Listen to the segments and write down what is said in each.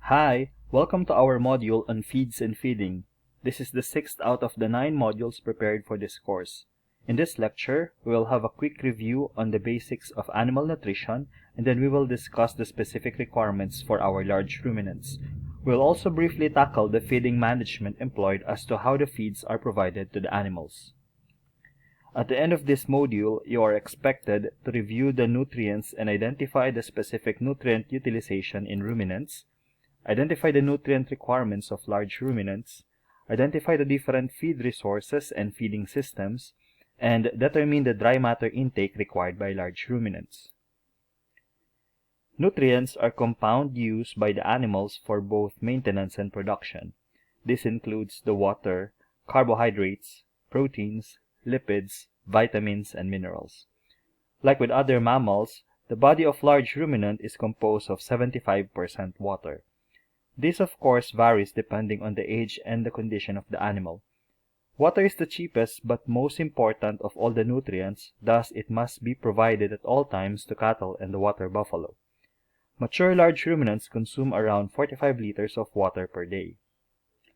Hi, welcome to our module on feeds and feeding. This is the 6th out of the 9 modules prepared for this course. In this lecture, we will have a quick review on the basics of animal nutrition, and then we will discuss the specific requirements for our large ruminants. We'll also briefly tackle the feeding management employed as to how the feeds are provided to the animals. At the end of this module, you are expected to review the nutrients and identify the specific nutrient utilization in ruminants, identify the nutrient requirements of large ruminants, identify the different feed resources and feeding systems, and determine the dry matter intake required by large ruminants. Nutrients are compound used by the animals for both maintenance and production. This includes the water, carbohydrates, proteins, lipids, vitamins, and minerals. Like with other mammals, the body of large ruminant is composed of 75% water. This of course varies depending on the age and the condition of the animal. Water is the cheapest but most important of all the nutrients, thus it must be provided at all times to cattle and the water buffalo. Mature large ruminants consume around 45 liters of water per day.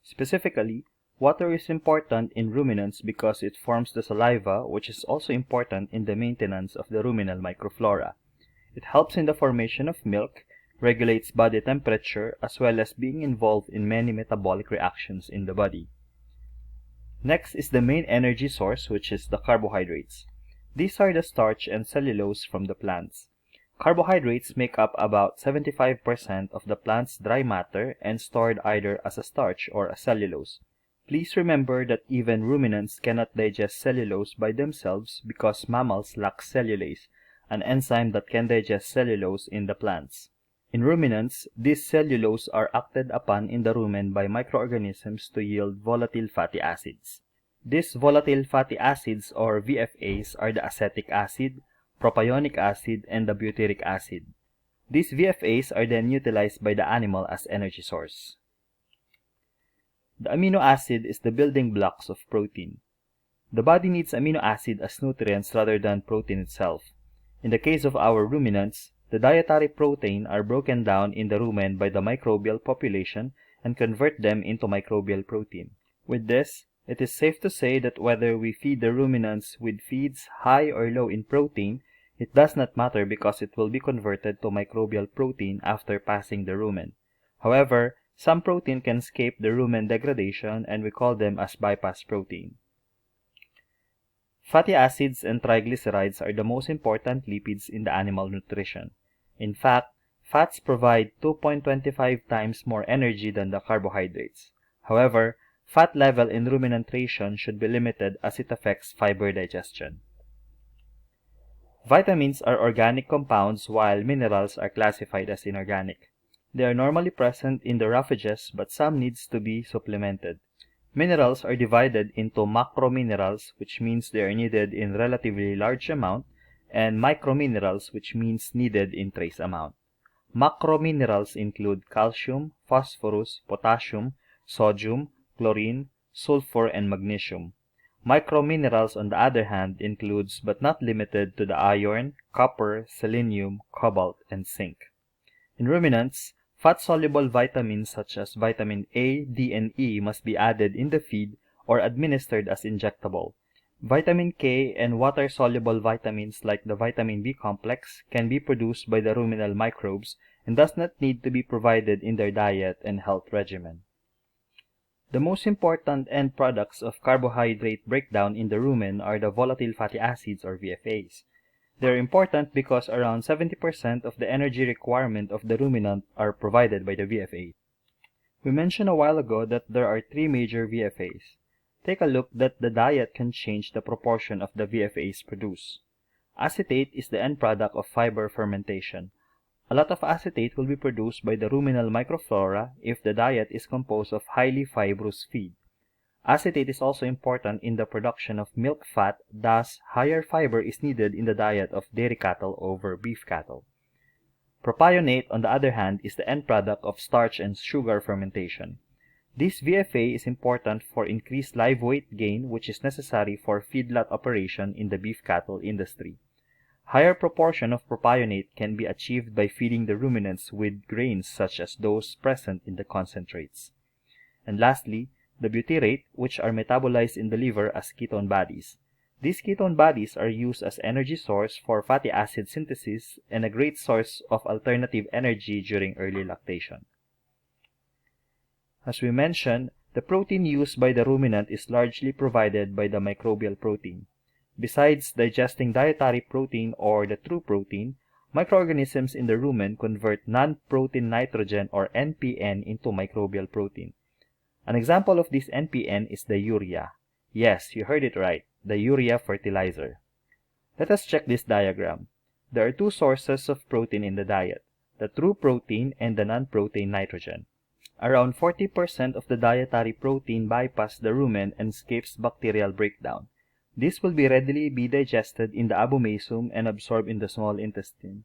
Specifically, water is important in ruminants because it forms the saliva, which is also important in the maintenance of the ruminal microflora. It helps in the formation of milk, regulates body temperature, as well as being involved in many metabolic reactions in the body. Next is the main energy source, which is the carbohydrates. These are the starch and cellulose from the plants. Carbohydrates make up about 75% of the plant's dry matter and stored either as a starch or a cellulose. Please remember that even ruminants cannot digest cellulose by themselves because mammals lack cellulase, an enzyme that can digest cellulose in the plants. In ruminants, these cellulose are acted upon in the rumen by microorganisms to yield volatile fatty acids. These volatile fatty acids, or VFAs, are the acetic acid, propionic acid, and the butyric acid. These VFAs are then utilized by the animal as energy source. The amino acid is the building blocks of protein. The body needs amino acid as nutrients rather than protein itself. In the case of our ruminants, the dietary protein are broken down in the rumen by the microbial population and convert them into microbial protein. With this, it is safe to say that whether we feed the ruminants with feeds high or low in protein, it does not matter because it will be converted to microbial protein after passing the rumen. However, some protein can escape the rumen degradation and we call them as bypass protein. Fatty acids and triglycerides are the most important lipids in the animal nutrition. In fact, fats provide 2.25 times more energy than the carbohydrates. However, fat level in ruminant ration should be limited as it affects fiber digestion. Vitamins are organic compounds while minerals are classified as inorganic. They are normally present in the roughages but some needs to be supplemented. Minerals are divided into macrominerals, which means they are needed in relatively large amount, and microminerals, which means needed in trace amount. Macrominerals include calcium, phosphorus, potassium, sodium, chlorine, sulfur, and magnesium. Microminerals, on the other hand, includes but not limited to the iron, copper, selenium, cobalt, and zinc. In ruminants, fat-soluble vitamins such as vitamin A, D, and E must be added in the feed or administered as injectable. Vitamin K and water-soluble vitamins like the vitamin B complex can be produced by the ruminal microbes and does not need to be provided in their diet and health regimen. The most important end products of carbohydrate breakdown in the rumen are the volatile fatty acids or VFAs. They are important because around 70% of the energy requirement of the ruminant are provided by the VFAs. We mentioned a while ago that there are 3 major VFAs. Take a look that the diet can change the proportion of the VFAs produced. Acetate is the end product of fiber fermentation. A lot of acetate will be produced by the ruminal microflora if the diet is composed of highly fibrous feed. Acetate is also important in the production of milk fat, thus higher fiber is needed in the diet of dairy cattle over beef cattle. Propionate, on the other hand, is the end product of starch and sugar fermentation. This VFA is important for increased live weight gain, which is necessary for feedlot operation in the beef cattle industry. Higher proportion of propionate can be achieved by feeding the ruminants with grains such as those present in the concentrates. And lastly, the butyrate, which are metabolized in the liver as ketone bodies. These ketone bodies are used as energy source for fatty acid synthesis and a great source of alternative energy during early lactation. As we mentioned, the protein used by the ruminant is largely provided by the microbial protein. Besides digesting dietary protein or the true protein, microorganisms in the rumen convert non-protein nitrogen or NPN into microbial protein. An example of this NPN is the urea. Yes, you heard it right, the urea fertilizer. Let us check this diagram. There are two sources of protein in the diet, the true protein and the non-protein nitrogen. Around 40% of the dietary protein bypass the rumen and escapes bacterial breakdown. This will readily be digested in the abomasum and absorbed in the small intestine.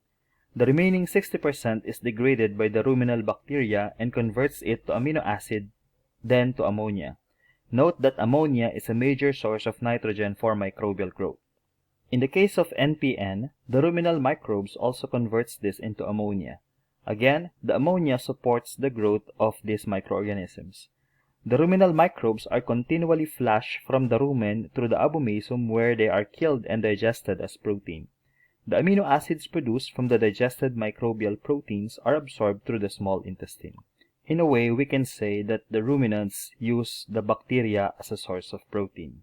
The remaining 60% is degraded by the ruminal bacteria and converts it to amino acid, then to ammonia. Note that ammonia is a major source of nitrogen for microbial growth. In the case of NPN, the ruminal microbes also converts this into ammonia. Again, the ammonia supports the growth of these microorganisms. The ruminal microbes are continually flushed from the rumen through the abomasum where they are killed and digested as protein. The amino acids produced from the digested microbial proteins are absorbed through the small intestine. In a way, we can say that the ruminants use the bacteria as a source of protein.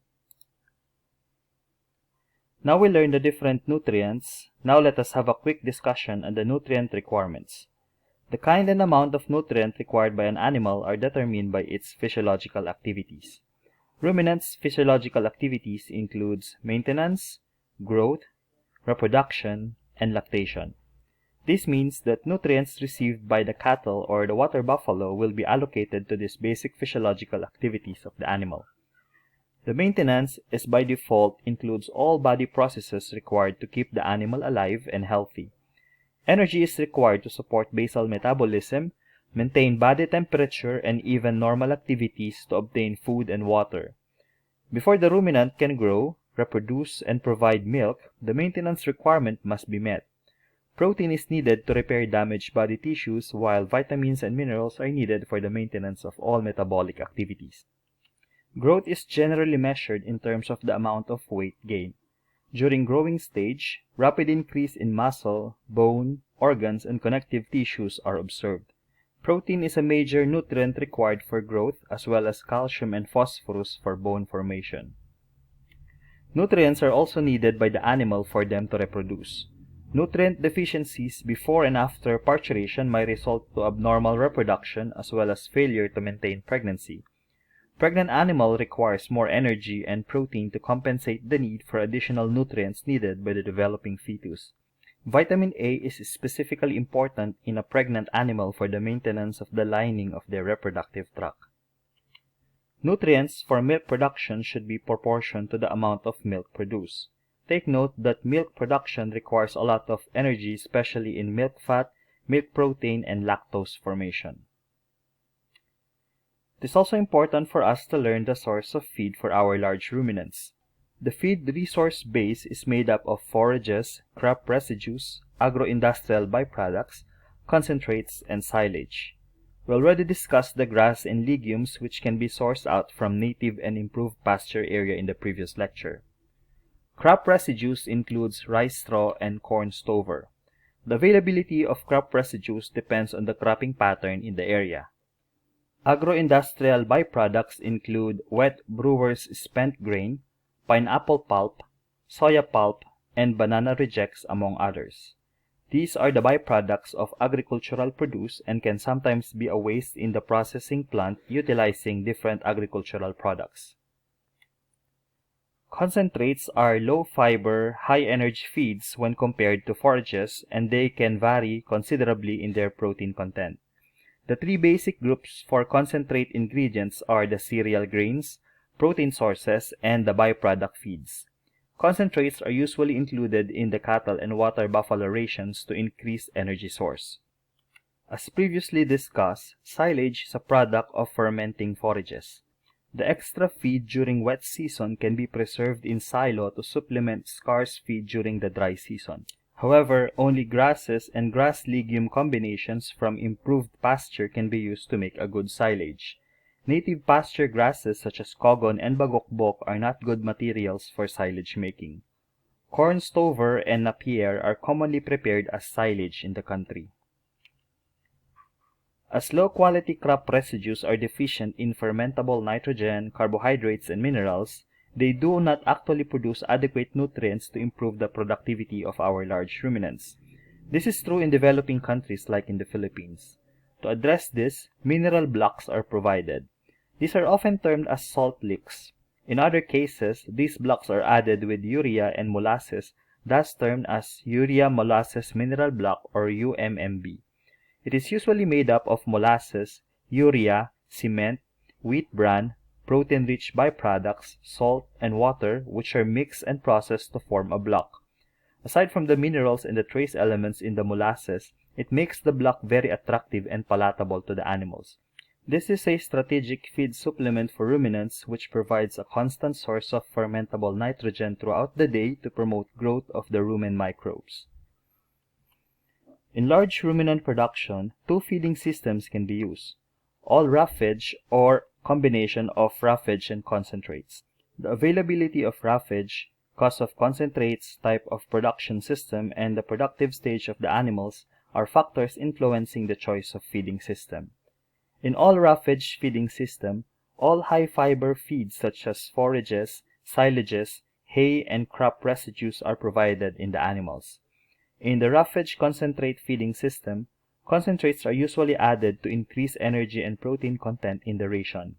Now we learn the different nutrients. Now let us have a quick discussion on the nutrient requirements. The kind and amount of nutrient required by an animal are determined by its physiological activities. Ruminants' physiological activities includes maintenance, growth, reproduction, and lactation. This means that nutrients received by the cattle or the water buffalo will be allocated to these basic physiological activities of the animal. The maintenance is by default includes all body processes required to keep the animal alive and healthy. Energy is required to support basal metabolism, maintain body temperature, and even normal activities to obtain food and water. Before the ruminant can grow, reproduce, and provide milk, the maintenance requirement must be met. Protein is needed to repair damaged body tissues, while vitamins and minerals are needed for the maintenance of all metabolic activities. Growth is generally measured in terms of the amount of weight gain. During growing stage, rapid increase in muscle, bone, organs, and connective tissues are observed. Protein is a major nutrient required for growth, as well as calcium and phosphorus for bone formation. Nutrients are also needed by the animal for them to reproduce. Nutrient deficiencies before and after parturition may result to abnormal reproduction as well as failure to maintain pregnancy. Pregnant animal requires more energy and protein to compensate the need for additional nutrients needed by the developing fetus. Vitamin A is specifically important in a pregnant animal for the maintenance of the lining of their reproductive tract. Nutrients for milk production should be proportioned to the amount of milk produced. Take note that milk production requires a lot of energy, especially in milk fat, milk protein, and lactose formation. It is also important for us to learn the source of feed for our large ruminants. The feed resource base is made up of forages, crop residues, agro-industrial byproducts, concentrates, and silage. We already discussed the grass and legumes which can be sourced out from native and improved pasture area in the previous lecture. Crop residues includes rice straw and corn stover. The availability of crop residues depends on the cropping pattern in the area. Agro-industrial byproducts include wet brewer's spent grain, pineapple pulp, soya pulp, and banana rejects, among others. These are the byproducts of agricultural produce and can sometimes be a waste in the processing plant utilizing different agricultural products. Concentrates are low-fiber, high-energy feeds when compared to forages, and they can vary considerably in their protein content. The three basic groups for concentrate ingredients are the cereal grains, protein sources, and the byproduct feeds. Concentrates are usually included in the cattle and water buffalo rations to increase energy source. As previously discussed, silage is a product of fermenting forages. The extra feed during wet season can be preserved in silo to supplement scarce feed during the dry season. However, only grasses and grass-legume combinations from improved pasture can be used to make a good silage. Native pasture grasses such as kogon and bagokbok are not good materials for silage making. Corn stover and napier are commonly prepared as silage in the country. As low-quality crop residues are deficient in fermentable nitrogen, carbohydrates, and minerals, they do not actually produce adequate nutrients to improve the productivity of our large ruminants. This is true in developing countries like in the Philippines. To address this, mineral blocks are provided. These are often termed as salt licks. In other cases, these blocks are added with urea and molasses, thus termed as urea molasses mineral block or UMMB. It is usually made up of molasses, urea, cement, wheat bran, protein-rich byproducts, salt, and water, which are mixed and processed to form a block. Aside from the minerals and the trace elements in the molasses, it makes the block very attractive and palatable to the animals. This is a strategic feed supplement for ruminants which provides a constant source of fermentable nitrogen throughout the day to promote growth of the rumen microbes. In large ruminant production, two feeding systems can be used: all roughage or combination of roughage and concentrates. The availability of roughage, cost of concentrates, type of production system, and the productive stage of the animals are factors influencing the choice of feeding system. In all roughage feeding system, all high-fiber feeds such as forages, silages, hay, and crop residues are provided in the animals. In the roughage concentrate feeding system, concentrates are usually added to increase energy and protein content in the ration.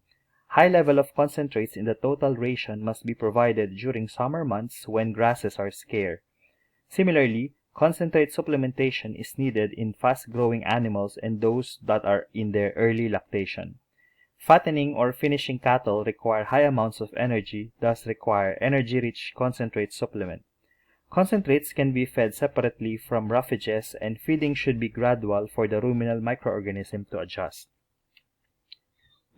High level of concentrates in the total ration must be provided during summer months when grasses are scarce. Similarly, concentrate supplementation is needed in fast-growing animals and those that are in their early lactation. Fattening or finishing cattle require high amounts of energy, thus require energy-rich concentrate supplement. Concentrates can be fed separately from roughages, and feeding should be gradual for the ruminal microorganism to adjust.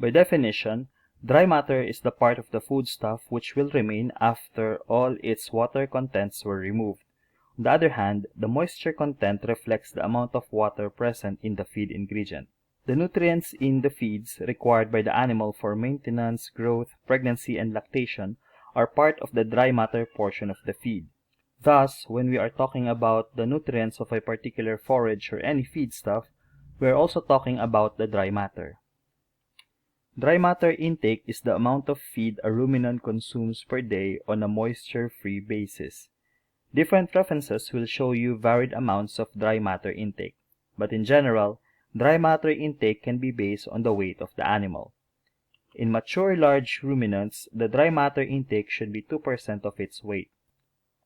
By definition, dry matter is the part of the foodstuff which will remain after all its water contents were removed. On the other hand, the moisture content reflects the amount of water present in the feed ingredient. The nutrients in the feeds required by the animal for maintenance, growth, pregnancy, and lactation are part of the dry matter portion of the feed. Thus, when we are talking about the nutrients of a particular forage or any feedstuff, we are also talking about the dry matter. Dry matter intake is the amount of feed a ruminant consumes per day on a moisture-free basis. Different references will show you varied amounts of dry matter intake, but in general, dry matter intake can be based on the weight of the animal. In mature large ruminants, the dry matter intake should be 2% of its weight.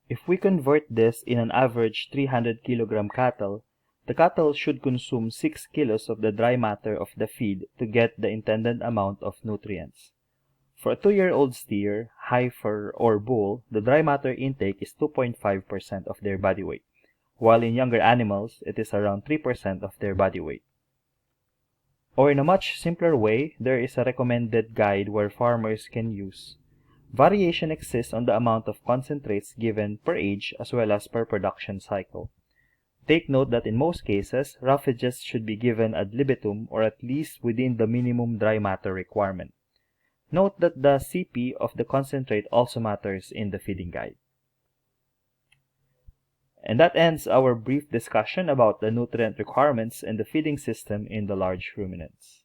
If we convert this in an average 300 kg cattle, the cattle should consume 6 kilos of the dry matter of the feed to get the intended amount of nutrients. For a 2-year-old steer, heifer, or bull, the dry matter intake is 2.5% of their body weight, while in younger animals, it is around 3% of their body weight. Or in a much simpler way, there is a recommended guide where farmers can use. Variation exists on the amount of concentrates given per age as well as per production cycle. Take note that in most cases, roughages should be given ad libitum or at least within the minimum dry matter requirement. Note that the CP of the concentrate also matters in the feeding guide. And that ends our brief discussion about the nutrient requirements and the feeding system in the large ruminants.